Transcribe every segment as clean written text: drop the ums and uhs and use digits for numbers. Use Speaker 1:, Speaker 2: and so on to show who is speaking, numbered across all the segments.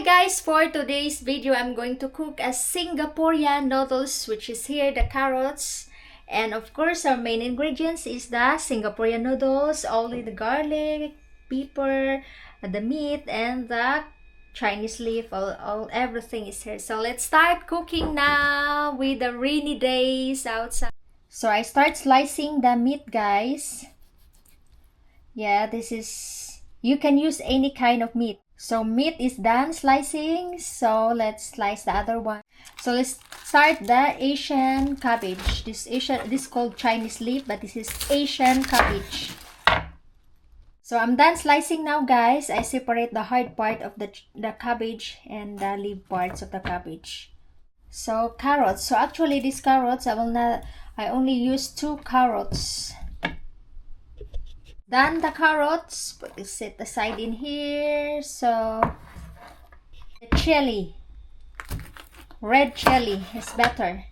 Speaker 1: Hi guys, for today's video I'm going to cook a Singaporean noodles, which is here the carrots, and of course our main ingredients is the Singaporean noodles, only the garlic, pepper, the meat, and the Chinese leaf. Everything is here. So let's start cooking now with the rainy days outside. So I start slicing the meat, guys. Yeah, this is, you can use any kind of meat. So meat is done slicing, so let's slice the other one. So let's start the Asian cabbage. This called Chinese leaf, but this is Asian cabbage. So I'm done slicing now, guys. I separate the hard part of the cabbage and the leaf parts of the cabbage. So carrots. So actually these carrots, I only use 2 carrots. Done the carrots, put it set aside in here. So the chili, red chili is better.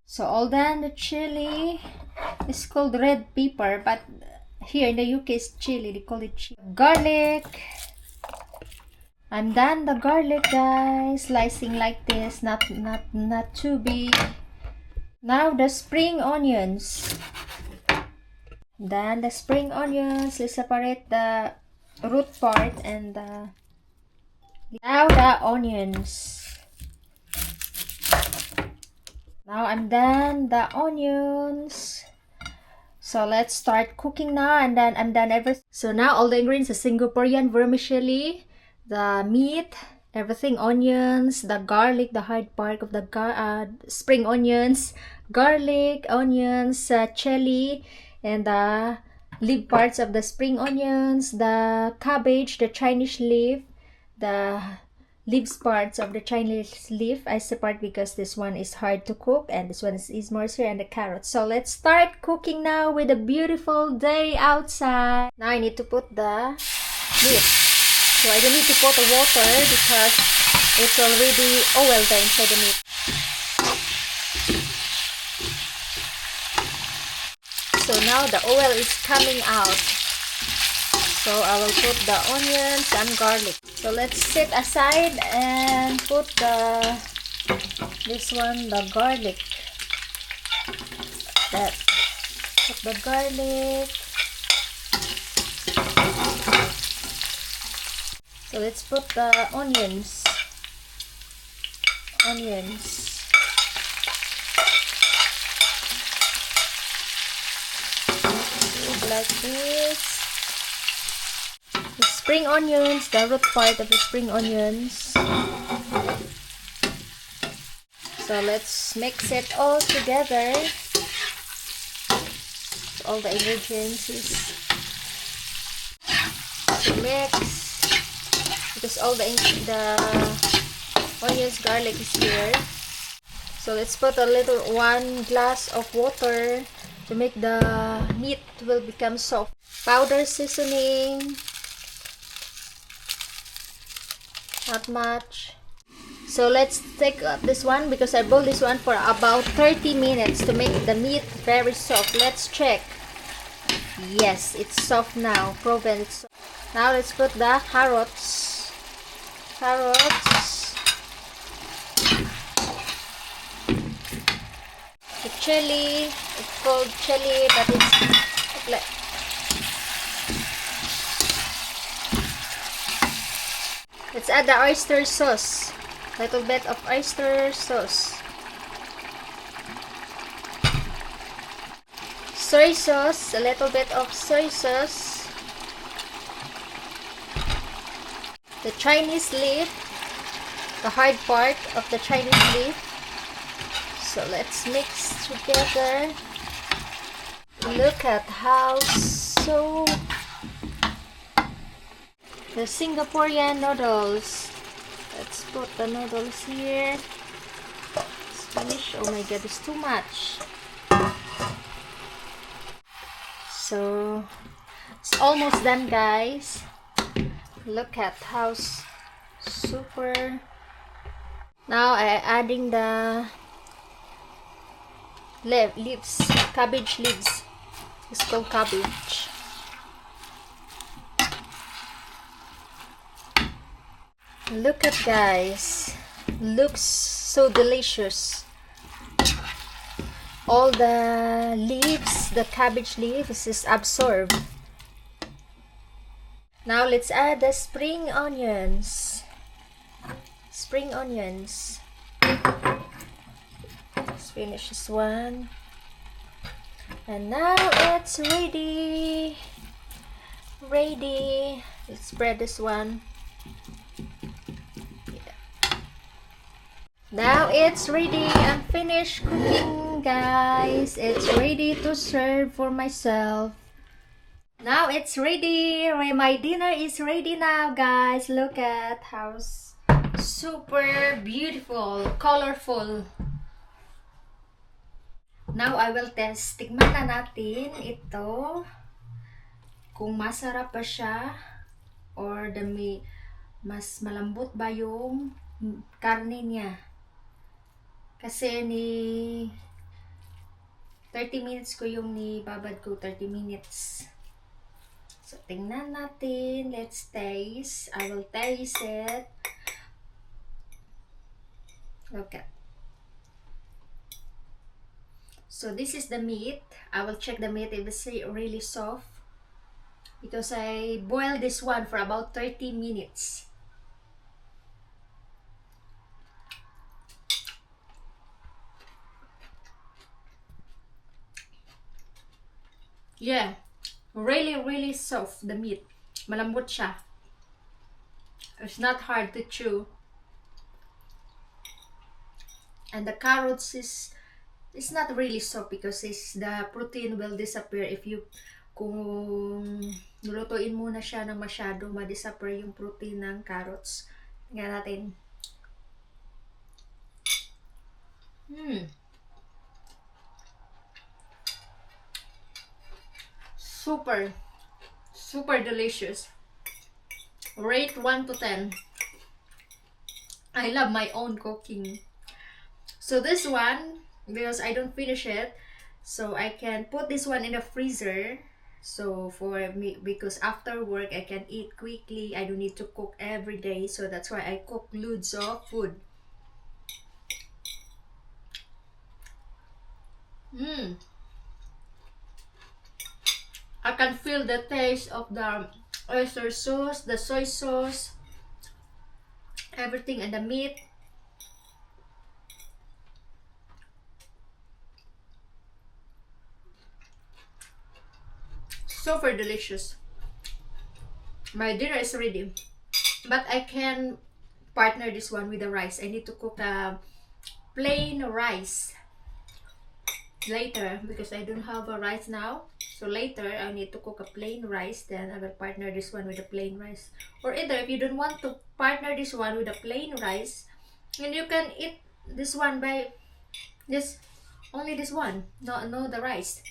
Speaker 1: So all done. The chili is called red pepper, but here in the UK is chili, they call it chili. Garlic, I'm done the garlic, guys, slicing like this, not too big. Now the spring onions. Then the spring onions, let's separate the root part and now the onions. Now I'm done the onions. So let's start cooking now, and then I'm done everything. So now all the ingredients: the Singaporean vermicelli, the meat, everything, onions, the garlic, the hard part of the spring onions, garlic, onions, chili, and the leaf parts of the spring onions, the cabbage, the Chinese leaf, the leaves parts of the Chinese leaf I separate because this one is hard to cook and this one is moisture, and the carrots. So let's start cooking now with a beautiful day outside. Now I need to put the meat. So I don't need to put the water because it's already oil there inside the meat. So now the oil is coming out. So I will put the onions and garlic. So let's set aside and put the garlic. Put the garlic. So let's put the onions. Like this. The spring onions, the root part of the spring onions. So let's mix it all together. All the ingredients is to mix because all the onions, garlic is here. So let's put a little 1 glass of water to make the meat will become soft. Powder seasoning, not much. So let's take this one because I boiled this one for about 30 minutes to make the meat very soft. Let's check. Yes, it's soft now. Proven it's soft. Now let's put the carrots. The chili, it's called chili, but it's like, let's add the oyster sauce. Little bit of oyster sauce. Soy sauce, a little bit of soy sauce. The Chinese leaf, the hard part of the Chinese leaf. So let's mix together. Look at how the Singaporean noodles. Let's put the noodles here. Let's finish. Oh my god, it's too much. So it's almost done, guys. Look at how super. Now I'm adding the leaves, cabbage leaves. It's called cabbage. Look at, guys. Looks so delicious. All the leaves, the cabbage leaves is absorbed. Now let's add the spring onions. Spring onions. Let's finish this one. And now it's ready. Ready. Let's spread this one. Now it's ready. I'm finished cooking, guys. It's ready to serve for myself. Now it's ready. My dinner is ready now, guys. Look at how super beautiful, colorful. Now I will test. Tikman na natin ito. Kung masarap ba siya or mas malambot ba yung karne niya. Kasi 30 minutes ko yung babad ko, 30 minutes. So, tingnan natin. Let's taste. I will taste it. Okay. So, this is the meat. I will check the meat if it's really soft. Because I boiled this one for about 30 minutes. Yeah, really soft, the meat. Malambot siya. It's not hard to chew. And the carrots it's not really soft because the protein will disappear if you kung lulutuin muna siya ng masyado, ma-disappear yung protein ng carrots. Tingnan natin. Super delicious. Rate 1 to 10. I love my own cooking. So this one, because I don't finish it, so I can put this one in the freezer. So for me, because after work I can eat quickly. I don't need to cook every day. So that's why I cook loads of food. I can feel the taste of the oyster sauce, the soy sauce, everything, and the meat. Super delicious. My dinner is ready, but I can partner this one with the rice. I need to cook a plain rice later because I don't have a rice now. So later I need to cook a plain rice, then I will partner this one with a plain rice. Or either if you don't want to partner this one with a plain rice, then you can eat this one by only this one, no the rice.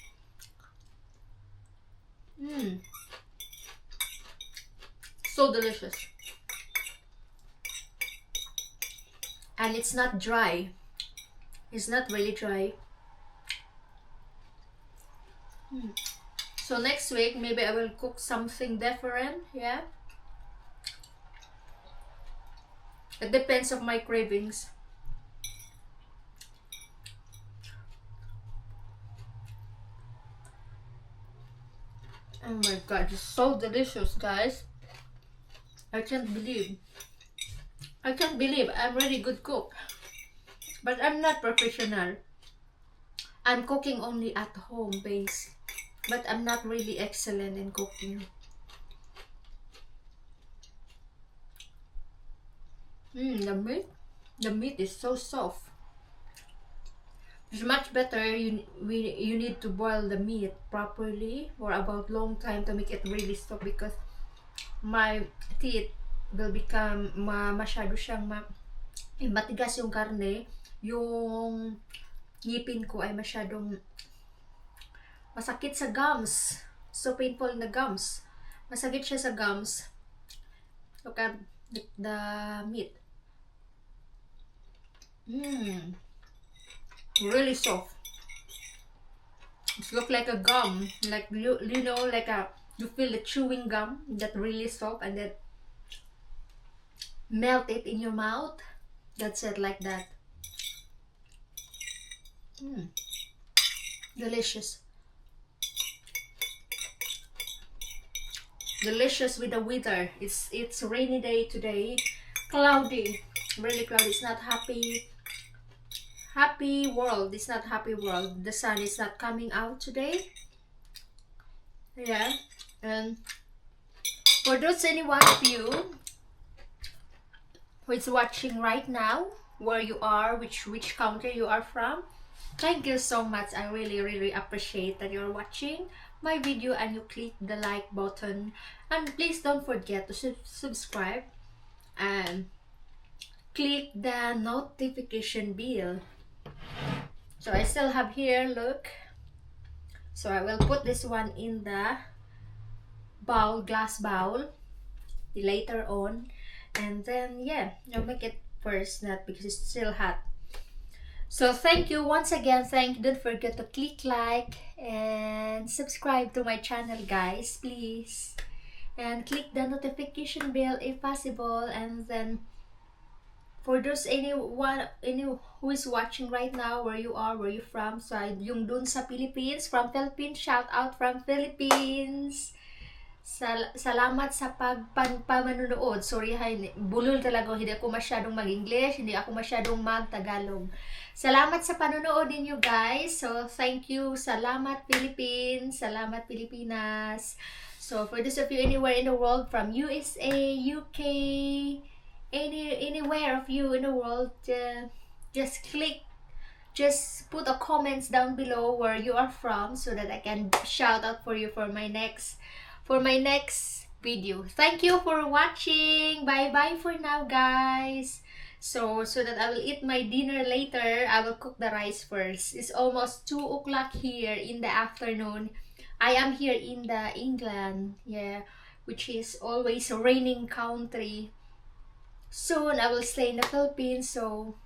Speaker 1: So delicious. And it's not dry. It's not really dry. So next week maybe I will cook something different. Yeah, it depends on my cravings. Oh my god, it's so delicious, guys. I can't believe I'm really good cook, but I'm not professional. I'm cooking only at home base, but I'm not really excellent in cooking. The meat is so soft. It's much better. You need to boil the meat properly for about long time to make it really soft, because my teeth will become masyado siyang matigas yung karne. Yung ngipin ko ay masyadong masakit sa gums. So painful in the gums. Masakit siya sa gums. Look at the meat. Really soft. It looks like a gum, like you know, like you feel the chewing gum that really soft, and that melt it in your mouth. That's it, like that. Delicious. Delicious with the weather. It's rainy day today. Cloudy. Really cloudy. It's not happy world. It's not happy world. The sun is not coming out today. Yeah. And for those any one of you who is watching right now, where you are, which country you are from, thank you so much. I really appreciate that you're watching my video and you click the like button, and please don't forget to subscribe and click the notification bell. So I still have here, look. So I will put this one in the bowl, glass bowl later on, and then yeah, I'll make it first, not because it's still hot. So thank you once again. Don't forget to click like and subscribe to my channel, guys, please, and click the notification bell if possible. And then for those anyone who is watching right now, where you are, where you from, so yung dun sa Philippines, from Philippines, shout out from Philippines. Salamat sa pagpamanunood. Sorry, bulol talaga. Hindi ako masyadong mag-English, hindi ako masyadong mag-Tagalog. Salamat sa panonood ninyo, guys. So, thank you. Salamat, Philippines. Salamat, Pilipinas. So, for those of you anywhere in the world, from USA, UK, anywhere of you in the world, just put a comments down below where you are from, so that I can shout out for you for my next video. Thank you for watching. Bye bye for now, guys. So that I will eat my dinner later, I will cook the rice first. It's almost 2 o'clock here in the afternoon. I am here in the England, yeah, which is always a raining country. Soon I will stay in the Philippines. So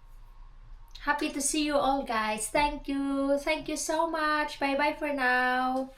Speaker 1: happy to see you all, guys. Thank you so much. Bye bye for now.